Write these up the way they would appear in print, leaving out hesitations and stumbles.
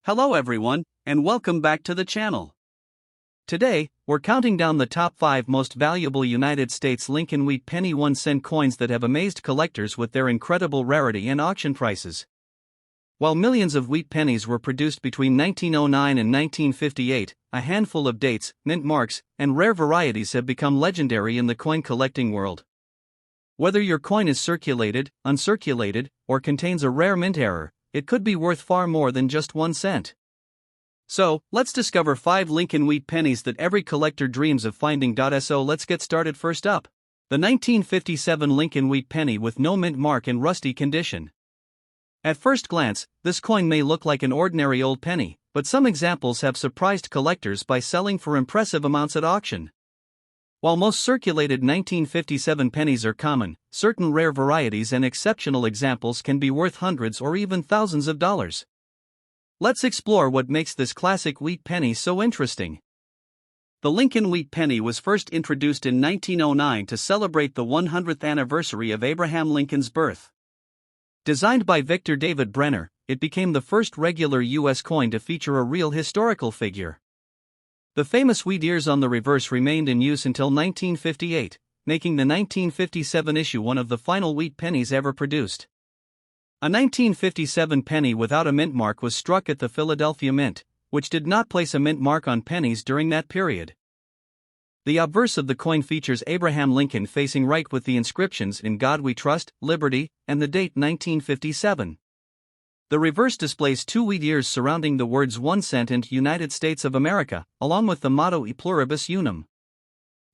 Hello everyone, and welcome back to the channel. Today, we're counting down the top 5 most valuable United States Lincoln Wheat Penny 1-cent coins that have amazed collectors with their incredible rarity and auction prices. While millions of wheat pennies were produced between 1909 and 1958, a handful of dates, mint marks, and rare varieties have become legendary in the coin collecting world. Whether your coin is circulated, uncirculated, or contains a rare mint error, it could be worth far more than just 1 cent. So, let's discover 5 Lincoln Wheat Pennies that every collector dreams of finding. So let's get started. First up, the 1957 Lincoln Wheat Penny with no mint mark and rusty condition. At first glance, this coin may look like an ordinary old penny, but some examples have surprised collectors by selling for impressive amounts at auction. While most circulated 1957 pennies are common, certain rare varieties and exceptional examples can be worth hundreds or even thousands of dollars. Let's explore what makes this classic wheat penny so interesting. The Lincoln Wheat Penny was first introduced in 1909 to celebrate the 100th anniversary of Abraham Lincoln's birth. Designed by Victor David Brenner, it became the first regular U.S. coin to feature a real historical figure. The famous wheat ears on the reverse remained in use until 1958, making the 1957 issue one of the final wheat pennies ever produced. A 1957 penny without a mint mark was struck at the Philadelphia Mint, which did not place a mint mark on pennies during that period. The obverse of the coin features Abraham Lincoln facing right with the inscriptions "In God We Trust, Liberty," and the date 1957. The reverse displays 2 wheat ears surrounding the words 1 cent and United States of America, along with the motto E Pluribus Unum.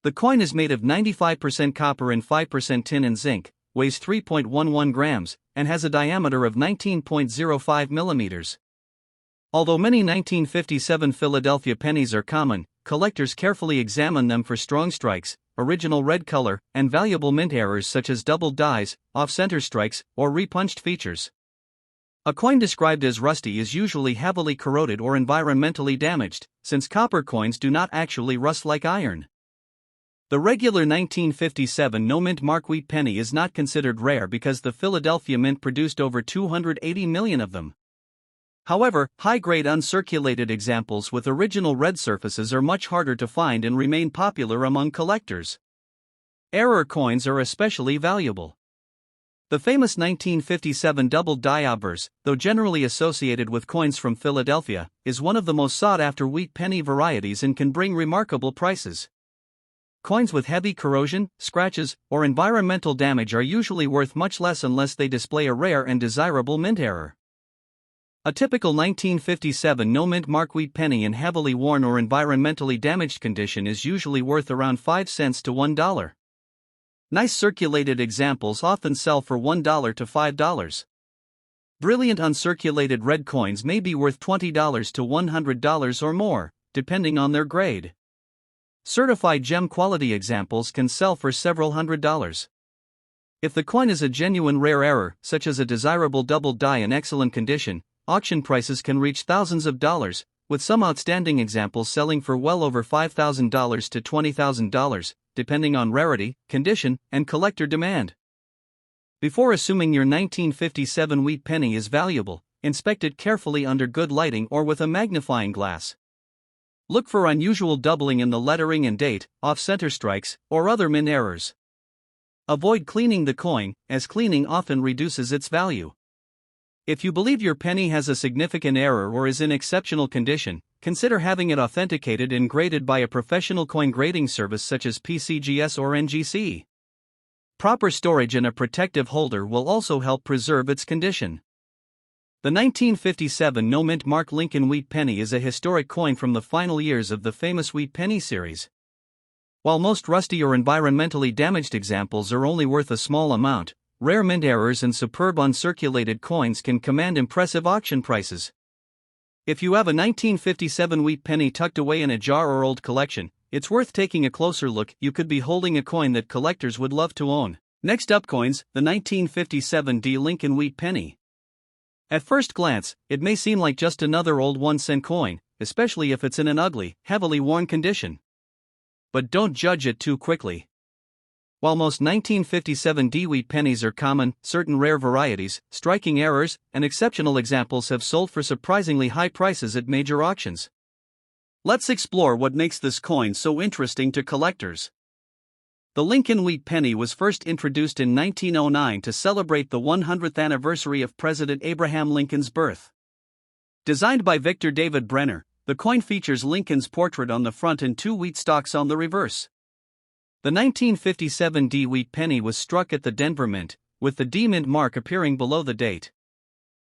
The coin is made of 95% copper and 5% tin and zinc, weighs 3.11 grams, and has a diameter of 19.05 millimeters. Although many 1957 Philadelphia pennies are common, collectors carefully examine them for strong strikes, original red color, and valuable mint errors such as doubled dies, off-center strikes, or repunched features. A coin described as rusty is usually heavily corroded or environmentally damaged, since copper coins do not actually rust like iron. The regular 1957 no-mint mark wheat penny is not considered rare because the Philadelphia Mint produced over 280 million of them. However, high-grade uncirculated examples with original red surfaces are much harder to find and remain popular among collectors. Error coins are especially valuable. The famous 1957 doubled die obverse, though generally associated with coins from Philadelphia, is one of the most sought-after wheat penny varieties and can bring remarkable prices. Coins with heavy corrosion, scratches, or environmental damage are usually worth much less unless they display a rare and desirable mint error. A typical 1957 no-mint mark wheat penny in heavily worn or environmentally damaged condition is usually worth around 5 cents to $1. Nice circulated examples often sell for $1 to $5. Brilliant uncirculated red coins may be worth $20 to $100 or more, depending on their grade. Certified gem quality examples can sell for several $100s. If the coin is a genuine rare error, such as a desirable doubled die in excellent condition, auction prices can reach thousands of dollars, with some outstanding examples selling for well over $5,000 to $20,000, depending on rarity, condition, and collector demand. Before assuming your 1957 wheat penny is valuable, inspect it carefully under good lighting or with a magnifying glass. Look for unusual doubling in the lettering and date, off-center strikes, or other mint errors. Avoid cleaning the coin, as cleaning often reduces its value. If you believe your penny has a significant error or is in exceptional condition, consider having it authenticated and graded by a professional coin grading service such as PCGS or NGC. Proper storage and a protective holder will also help preserve its condition. The 1957 no-mint mark Lincoln Wheat Penny is a historic coin from the final years of the famous Wheat Penny series. While most rusty or environmentally damaged examples are only worth a small amount, rare mint errors and superb uncirculated coins can command impressive auction prices. If you have a 1957 wheat penny tucked away in a jar or old collection, it's worth taking a closer look. You could be holding a coin that collectors would love to own. Next up, coins, the 1957 Lincoln Wheat Penny. At first glance, it may seem like just another old 1-cent coin, especially if it's in an ugly, heavily worn condition. But don't judge it too quickly. While most 1957 wheat pennies are common, certain rare varieties, striking errors, and exceptional examples have sold for surprisingly high prices at major auctions. Let's explore what makes this coin so interesting to collectors. The Lincoln Wheat Penny was first introduced in 1909 to celebrate the 100th anniversary of President Abraham Lincoln's birth. Designed by Victor David Brenner, the coin features Lincoln's portrait on the front and two wheat stalks on the reverse. The 1957 Wheat Penny was struck at the Denver Mint, with the D Mint mark appearing below the date.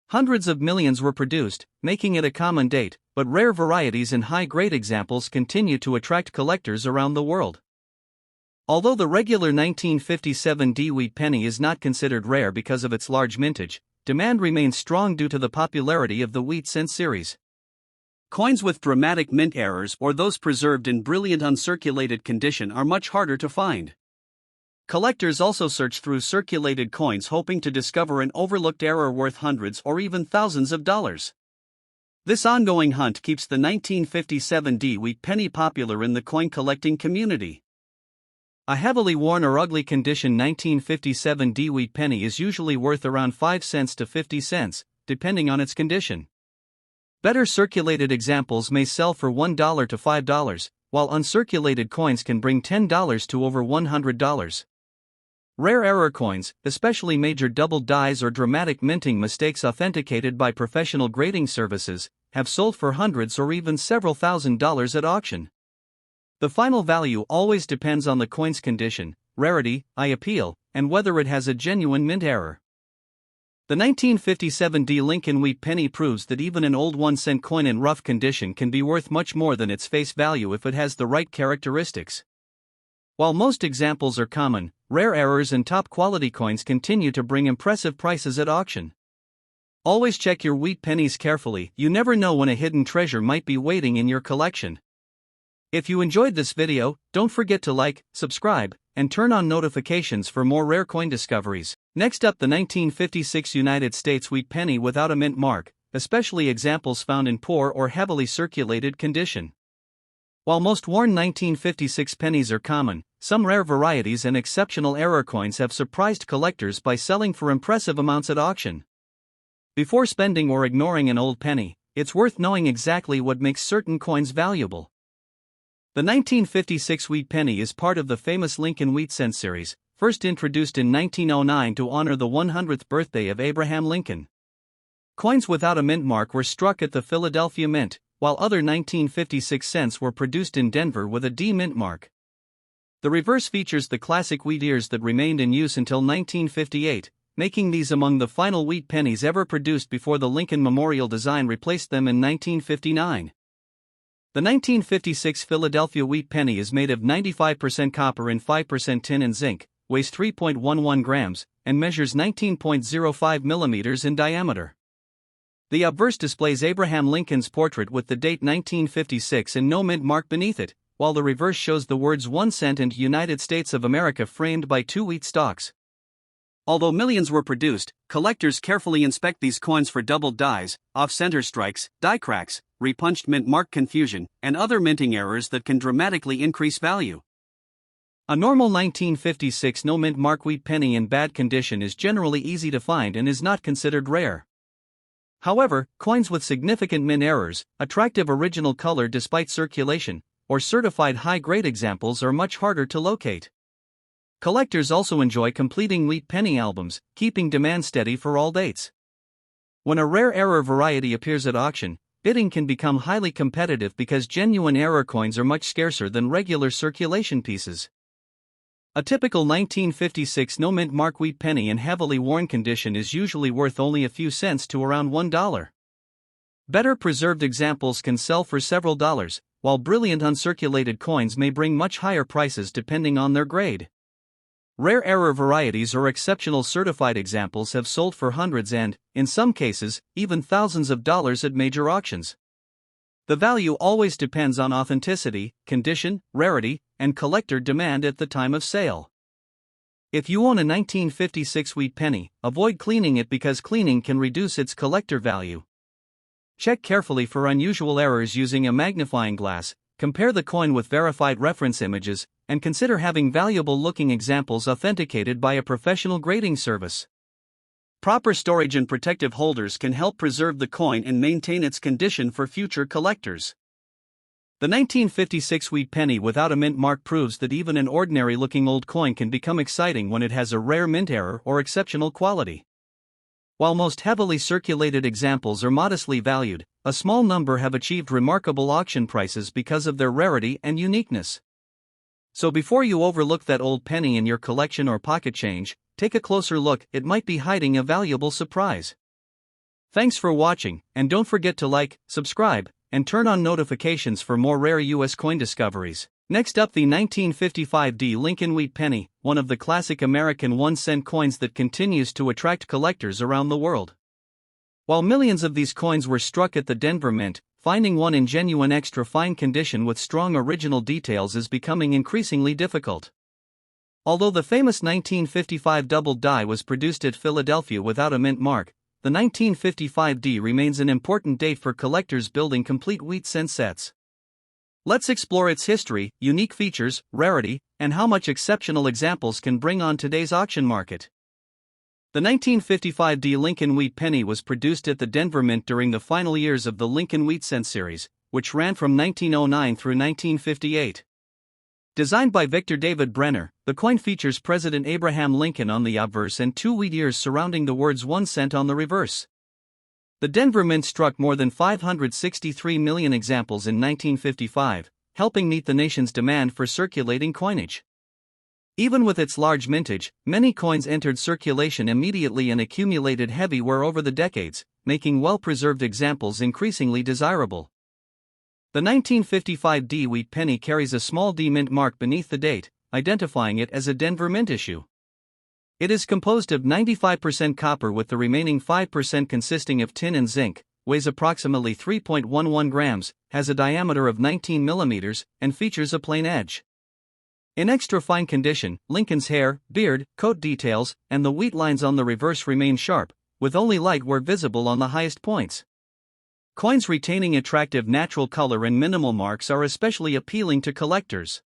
Hundreds of millions were produced, making it a common date, but rare varieties and high-grade examples continue to attract collectors around the world. Although the regular 1957 Wheat Penny is not considered rare because of its large mintage, demand remains strong due to the popularity of the wheat cent series. Coins with dramatic mint errors or those preserved in brilliant uncirculated condition are much harder to find. Collectors also search through circulated coins hoping to discover an overlooked error worth hundreds or even thousands of dollars. This ongoing hunt keeps the 1957 Wheat Penny popular in the coin collecting community. A heavily worn or ugly condition 1957 Wheat Penny is usually worth around 5 cents to 50 cents, depending on its condition. Better circulated examples may sell for $1 to $5, while uncirculated coins can bring $10 to over $100. Rare error coins, especially major double dies or dramatic minting mistakes authenticated by professional grading services, have sold for hundreds or even several $1,000s at auction. The final value always depends on the coin's condition, rarity, eye appeal, and whether it has a genuine mint error. The 1957 Lincoln Wheat Penny proves that even an old 1-cent coin in rough condition can be worth much more than its face value if it has the right characteristics. While most examples are common, rare errors and top-quality coins continue to bring impressive prices at auction. Always check your wheat pennies carefully, you never know when a hidden treasure might be waiting in your collection. If you enjoyed this video, don't forget to like, subscribe, and turn on notifications for more rare coin discoveries. Next up, the 1956 United States Wheat Penny without a mint mark, especially examples found in poor or heavily circulated condition. While most worn 1956 pennies are common, some rare varieties and exceptional error coins have surprised collectors by selling for impressive amounts at auction. Before spending or ignoring an old penny, it's worth knowing exactly what makes certain coins valuable. The 1956 Wheat Penny is part of the famous Lincoln Wheat Cent series, first introduced in 1909 to honor the 100th birthday of Abraham Lincoln. Coins without a mint mark were struck at the Philadelphia Mint, while other 1956 cents were produced in Denver with a D mint mark. The reverse features the classic wheat ears that remained in use until 1958, making these among the final wheat pennies ever produced before the Lincoln Memorial design replaced them in 1959. The 1956 Philadelphia Wheat Penny is made of 95% copper and 5% tin and zinc, weighs 3.11 grams, and measures 19.05 millimeters in diameter. The obverse displays Abraham Lincoln's portrait with the date 1956 and no mint mark beneath it, while the reverse shows the words 1 cent and United States of America framed by two wheat stalks. Although millions were produced, collectors carefully inspect these coins for double dies, off-center strikes, die cracks, repunched mint mark confusion, and other minting errors that can dramatically increase value. A normal 1956 no mint mark wheat penny in bad condition is generally easy to find and is not considered rare. However, coins with significant mint errors, attractive original color despite circulation, or certified high-grade examples are much harder to locate. Collectors also enjoy completing wheat penny albums, keeping demand steady for all dates. When a rare error variety appears at auction, bidding can become highly competitive because genuine error coins are much scarcer than regular circulation pieces. A typical 1956 no mint mark wheat penny in heavily worn condition is usually worth only a few cents to around $1. Better preserved examples can sell for several dollars, while brilliant uncirculated coins may bring much higher prices depending on their grade. Rare error varieties or exceptional certified examples have sold for hundreds and, in some cases, even thousands of dollars at major auctions. The value always depends on authenticity, condition, rarity, and collector demand at the time of sale. If you own a 1956 wheat penny, avoid cleaning it because cleaning can reduce its collector value. Check carefully for unusual errors using a magnifying glass, compare the coin with verified reference images, and consider having valuable-looking examples authenticated by a professional grading service. Proper storage and protective holders can help preserve the coin and maintain its condition for future collectors. The 1956 Wheat Penny without a mint mark proves that even an ordinary-looking old coin can become exciting when it has a rare mint error or exceptional quality. While most heavily circulated examples are modestly valued, a small number have achieved remarkable auction prices because of their rarity and uniqueness. So before you overlook that old penny in your collection or pocket change, take a closer look, it might be hiding a valuable surprise. Thanks for watching, and don't forget to like, subscribe, and turn on notifications for more rare U.S. coin discoveries. Next up, the 1955 Lincoln Wheat Penny, one of the classic American 1-cent coins that continues to attract collectors around the world. While millions of these coins were struck at the Denver Mint, finding one in genuine extra fine condition with strong original details is becoming increasingly difficult. Although the famous 1955 double die was produced at Philadelphia without a mint mark, the 1955 remains an important date for collectors building complete wheat cent sets. Let's explore its history, unique features, rarity, and how much exceptional examples can bring on today's auction market. The 1955 Lincoln Wheat Penny was produced at the Denver Mint during the final years of the Lincoln Wheat Cent series, which ran from 1909 through 1958. Designed by Victor David Brenner, the coin features President Abraham Lincoln on the obverse and 2 wheat ears surrounding the words 1 cent on the reverse. The Denver Mint struck more than 563 million examples in 1955, helping meet the nation's demand for circulating coinage. Even with its large mintage, many coins entered circulation immediately and accumulated heavy wear over the decades, making well-preserved examples increasingly desirable. The 1955 Wheat Penny carries a small D mint mark beneath the date, identifying it as a Denver Mint issue. It is composed of 95% copper with the remaining 5% consisting of tin and zinc, weighs approximately 3.11 grams, has a diameter of 19 millimeters, and features a plain edge. In extra fine condition, Lincoln's hair, beard, coat details, and the wheat lines on the reverse remain sharp, with only light wear visible on the highest points. Coins retaining attractive natural color and minimal marks are especially appealing to collectors.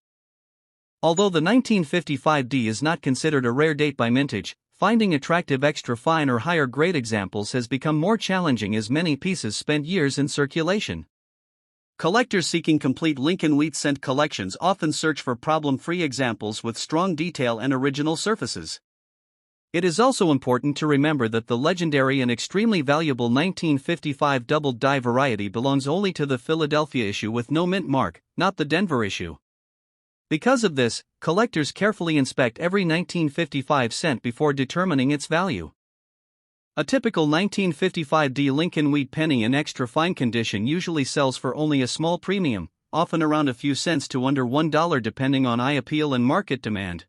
Although the 1955 is not considered a rare date by mintage, finding attractive extra fine or higher grade examples has become more challenging as many pieces spent years in circulation. Collectors seeking complete Lincoln Wheat Cent collections often search for problem-free examples with strong detail and original surfaces. It is also important to remember that the legendary and extremely valuable 1955 double die variety belongs only to the Philadelphia issue with no mint mark, not the Denver issue. Because of this, collectors carefully inspect every 1955 cent before determining its value. A typical 1955 Lincoln Wheat Penny in extra fine condition usually sells for only a small premium, often around a few cents to under $1 depending on eye appeal and market demand.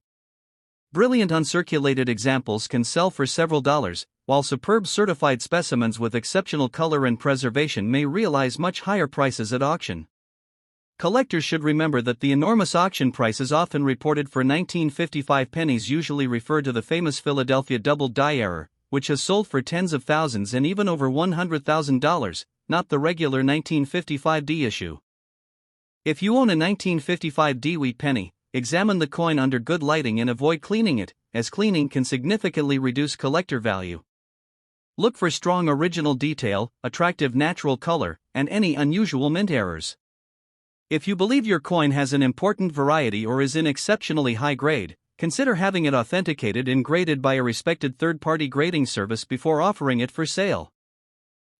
Brilliant uncirculated examples can sell for several dollars, while superb certified specimens with exceptional color and preservation may realize much higher prices at auction. Collectors should remember that the enormous auction prices often reported for 1955 pennies usually refer to the famous Philadelphia double die error, which has sold for tens of thousands and even over $100,000, not the regular 1955 issue. If you own a 1955 Wheat Penny, examine the coin under good lighting and avoid cleaning it, as cleaning can significantly reduce collector value. Look for strong original detail, attractive natural color, and any unusual mint errors. If you believe your coin has an important variety or is in exceptionally high grade, consider having it authenticated and graded by a respected third-party grading service before offering it for sale.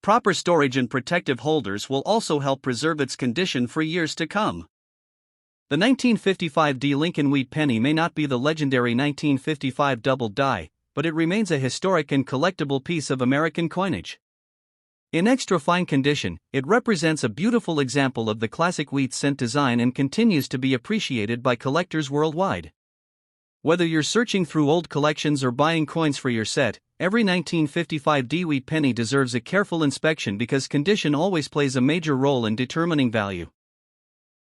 Proper storage and protective holders will also help preserve its condition for years to come. The 1955 Lincoln Wheat Penny may not be the legendary 1955 double die, but it remains a historic and collectible piece of American coinage. In extra fine condition, it represents a beautiful example of the classic wheat cent design and continues to be appreciated by collectors worldwide. Whether you're searching through old collections or buying coins for your set, every 1955 Wheat Penny deserves a careful inspection because condition always plays a major role in determining value.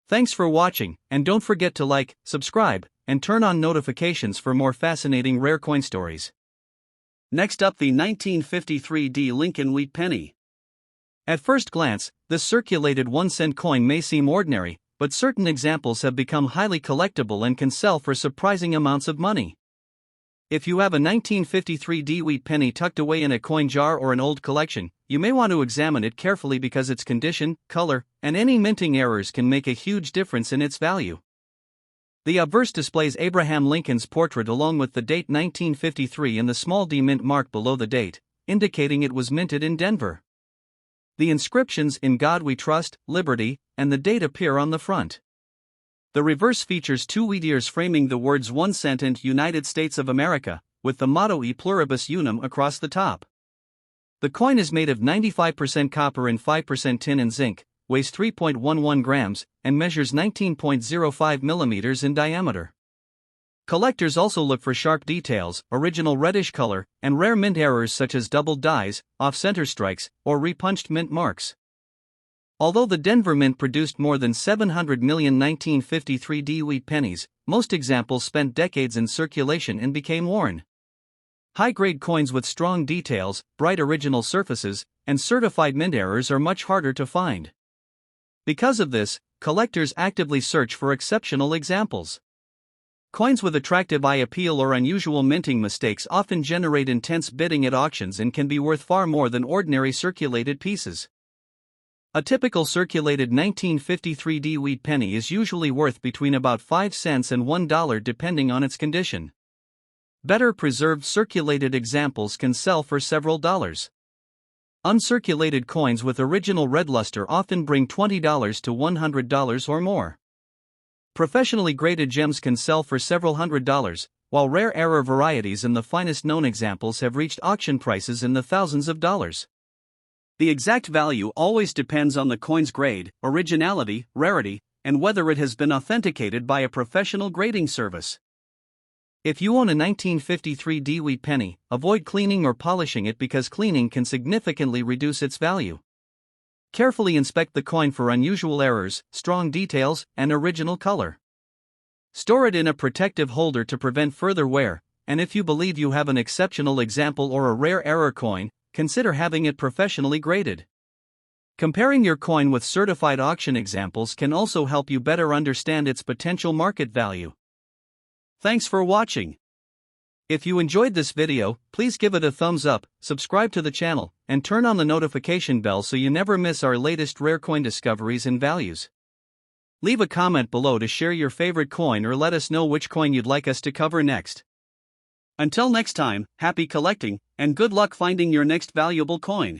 Thanks for watching, and don't forget to like, subscribe, and turn on notifications for more fascinating rare coin stories. Next up, the 1953 Lincoln Wheat Penny. At first glance, this circulated 1-cent coin may seem ordinary, but certain examples have become highly collectible and can sell for surprising amounts of money. If you have a 1953 Wheat penny tucked away in a coin jar or an old collection, you may want to examine it carefully because its condition, color, and any minting errors can make a huge difference in its value. The obverse displays Abraham Lincoln's portrait along with the date 1953 and the small D mint mark below the date, indicating it was minted in Denver. The inscriptions "In God We Trust," "Liberty," and the date appear on the front. The reverse features two wheat ears framing the words 1 cent and United States of America, with the motto E Pluribus Unum across the top. The coin is made of 95% copper and 5% tin and zinc, weighs 3.11 grams, and measures 19.05 millimeters in diameter. Collectors also look for sharp details, original reddish color, and rare mint errors such as doubled dies, off-center strikes, or repunched mint marks. Although the Denver Mint produced more than 700 million 1953 Wheat pennies, most examples spent decades in circulation and became worn. High-grade coins with strong details, bright original surfaces, and certified mint errors are much harder to find. Because of this, collectors actively search for exceptional examples. Coins with attractive eye appeal or unusual minting mistakes often generate intense bidding at auctions and can be worth far more than ordinary circulated pieces. A typical circulated 1953 Wheat penny is usually worth between about 5 cents and $1 depending on its condition. Better preserved circulated examples can sell for several dollars. Uncirculated coins with original red luster often bring $20 to $100 or more. Professionally graded gems can sell for several $100s, while rare error varieties and the finest known examples have reached auction prices in the thousands of dollars. The exact value always depends on the coin's grade, originality, rarity, and whether it has been authenticated by a professional grading service. If you own a 1953 Wheat penny, avoid cleaning or polishing it because cleaning can significantly reduce its value. Carefully inspect the coin for unusual errors, strong details, and original color. Store it in a protective holder to prevent further wear, and if you believe you have an exceptional example or a rare error coin, consider having it professionally graded. Comparing your coin with certified auction examples can also help you better understand its potential market value. Thanks for watching. If you enjoyed this video, please give it a thumbs up, subscribe to the channel, and turn on the notification bell so you never miss our latest rare coin discoveries and values. Leave a comment below to share your favorite coin or let us know which coin you'd like us to cover next. Until next time, happy collecting, and good luck finding your next valuable coin.